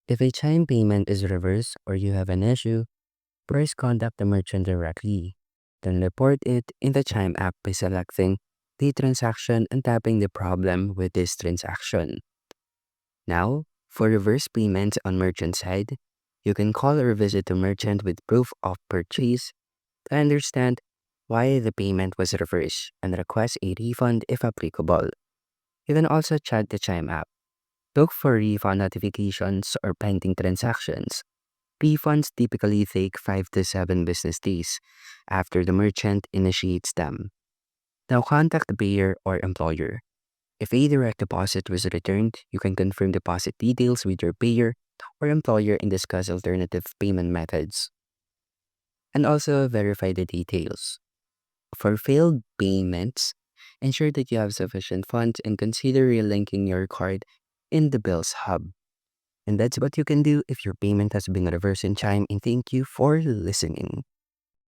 If a Chime payment is reversed or you have an issue, first contact the merchant directly. Then report it in the Chime app by selecting the transaction and tapping the problem with this transaction. Now, for reverse payments on merchant side, you can call or visit the merchant with proof of purchase to understand why the payment was reversed and request a refund if applicable. You can also chat the Chime app. Look for refund notifications or pending transactions. Refunds typically take 5 to 7 business days after the merchant initiates them. Now contact the payer or employer. If a direct deposit was returned, you can confirm deposit details with your payer or employer and discuss alternative payment methods. And also verify the details. For failed payments, ensure that you have sufficient funds and consider relinking your card in the Bills Hub. And that's what you can do if your payment has been reversed in Chime. And thank you for listening.